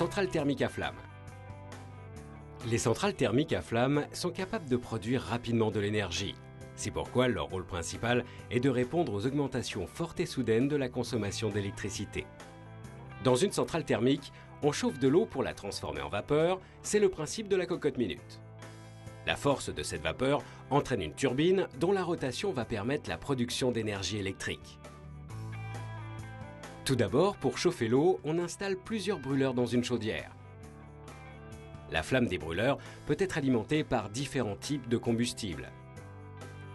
centrale thermique à flamme. Les centrales thermiques à flamme sont capables de produire rapidement de l'énergie. C'est pourquoi leur rôle principal est de répondre aux augmentations fortes et soudaines de la consommation d'électricité. Dans une centrale thermique, on chauffe de l'eau pour la transformer en vapeur, c'est le principe de la cocotte minute. La force de cette vapeur entraîne une turbine dont la rotation va permettre la production d'énergie électrique. Tout d'abord, pour chauffer l'eau, on installe plusieurs brûleurs dans une chaudière. La flamme des brûleurs peut être alimentée par différents types de combustibles.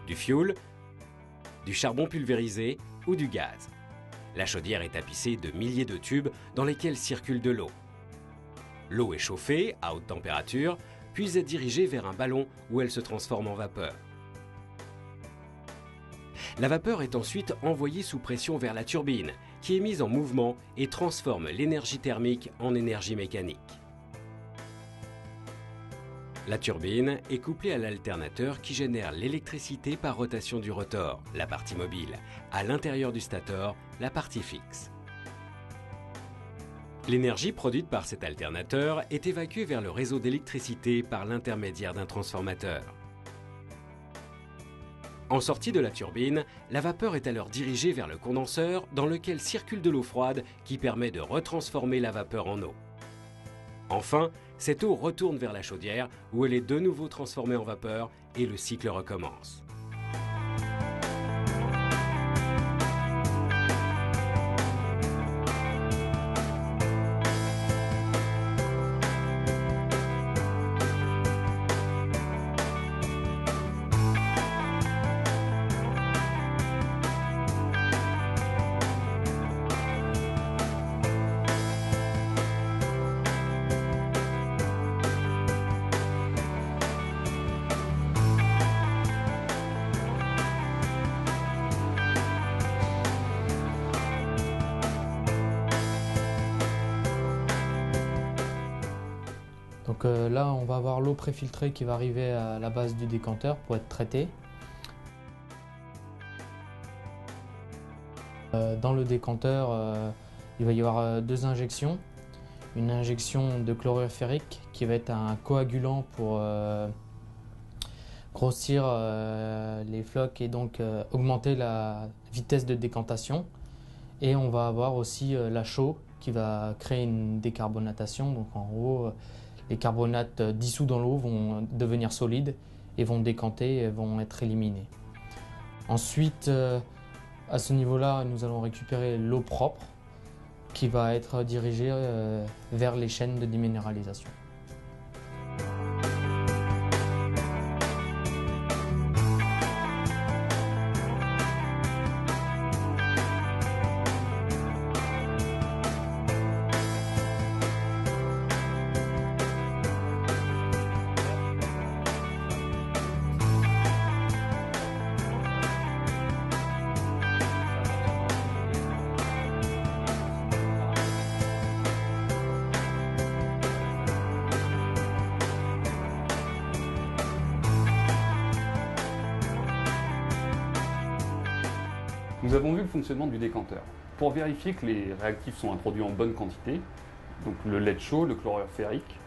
Du fioul, du charbon pulvérisé ou du gaz. La chaudière est tapissée de milliers de tubes dans lesquels circule de l'eau. L'eau est chauffée à haute température, puis est dirigée vers un ballon où elle se transforme en vapeur. La vapeur est ensuite envoyée sous pression vers la turbine, qui est mise en mouvement et transforme l'énergie thermique en énergie mécanique. La turbine est couplée à l'alternateur qui génère l'électricité par rotation du rotor, la partie mobile, à l'intérieur du stator, la partie fixe. L'énergie produite par cet alternateur est évacuée vers le réseau d'électricité par l'intermédiaire d'un transformateur. En sortie de la turbine, la vapeur est alors dirigée vers le condenseur dans lequel circule de l'eau froide qui permet de retransformer la vapeur en eau. Enfin, cette eau retourne vers la chaudière où elle est de nouveau transformée en vapeur et le cycle recommence. Donc là, on va avoir l'eau préfiltrée qui va arriver à la base du décanteur pour être traitée. Dans le décanteur, il va y avoir deux injections. Une injection de chlorure ferrique qui va être un coagulant pour grossir les flocs et donc augmenter la vitesse de décantation. Et on va avoir aussi la chaux qui va créer une décarbonatation. Donc en gros, les carbonates dissous dans l'eau vont devenir solides et vont décanter et vont être éliminés. Ensuite, à ce niveau-là, nous allons récupérer l'eau propre qui va être dirigée vers les chaînes de déminéralisation. Nous avons vu le fonctionnement du décanteur. Pour vérifier que les réactifs sont introduits en bonne quantité, donc le lait chaud, le chlorure ferrique,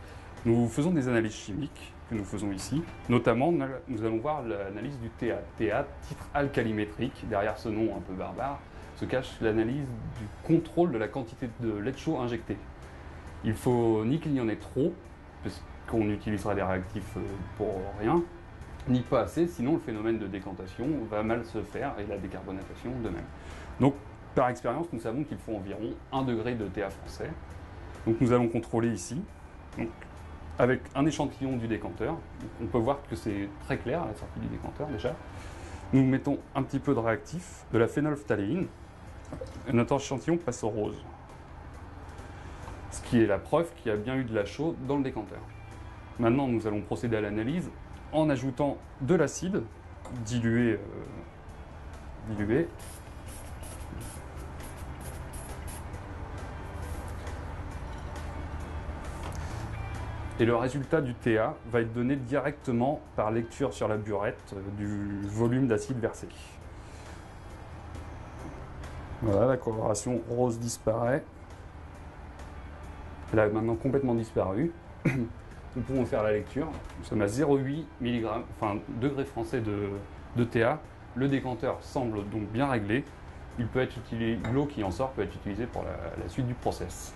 nous faisons des analyses chimiques que nous faisons ici. Notamment, nous allons voir l'analyse du TA. TA, titre alcalimétrique. Derrière ce nom un peu barbare, se cache l'analyse du contrôle de la quantité de lait chaud injecté. Il faut ni qu'il y en ait trop, parce qu'on utilisera des réactifs pour rien, ni pas assez, sinon le phénomène de décantation va mal se faire et la décarbonatation de même. Donc, par expérience, nous savons qu'il faut environ 1 degré de TA français. Donc nous allons contrôler ici, donc, avec un échantillon du décanteur. Donc, on peut voir que c'est très clair à la sortie du décanteur déjà. Nous mettons un petit peu de réactif, de la phénolphtaléine, et notre échantillon passe au rose. Ce qui est la preuve qu'il y a bien eu de la chaux dans le décanteur. Maintenant, nous allons procéder à l'analyse en ajoutant de l'acide dilué. Et le résultat du TA va être donné directement par lecture sur la burette du volume d'acide versé. Voilà, la coloration rose disparaît. Elle a maintenant complètement disparu. Nous pouvons faire la lecture. Nous sommes à 0,8 mg, enfin degrés français de TA. Le décanteur semble donc bien réglé. Il peut être utilisé, l'eau qui en sort peut être utilisée pour la suite du process.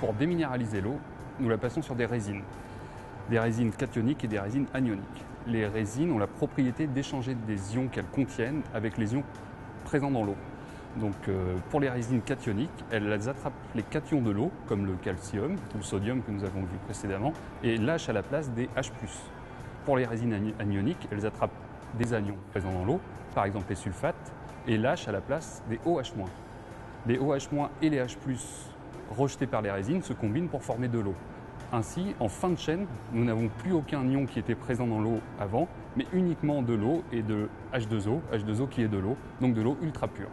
Pour déminéraliser l'eau, nous la passons sur des résines cationiques et des résines anioniques. Les résines ont la propriété d'échanger des ions qu'elles contiennent avec les ions présents dans l'eau. Donc pour les résines cationiques, elles attrapent les cations de l'eau, comme le calcium ou le sodium que nous avons vu précédemment, et lâchent à la place des H+. Pour les résines anioniques, elles attrapent des anions présents dans l'eau, par exemple les sulfates, et lâchent à la place des OH-. Les OH- et les H+, rejetés par les résines, se combinent pour former de l'eau. Ainsi, en fin de chaîne, nous n'avons plus aucun ion qui était présent dans l'eau avant, mais uniquement de l'eau et de H2O qui est de l'eau, donc de l'eau ultra pure.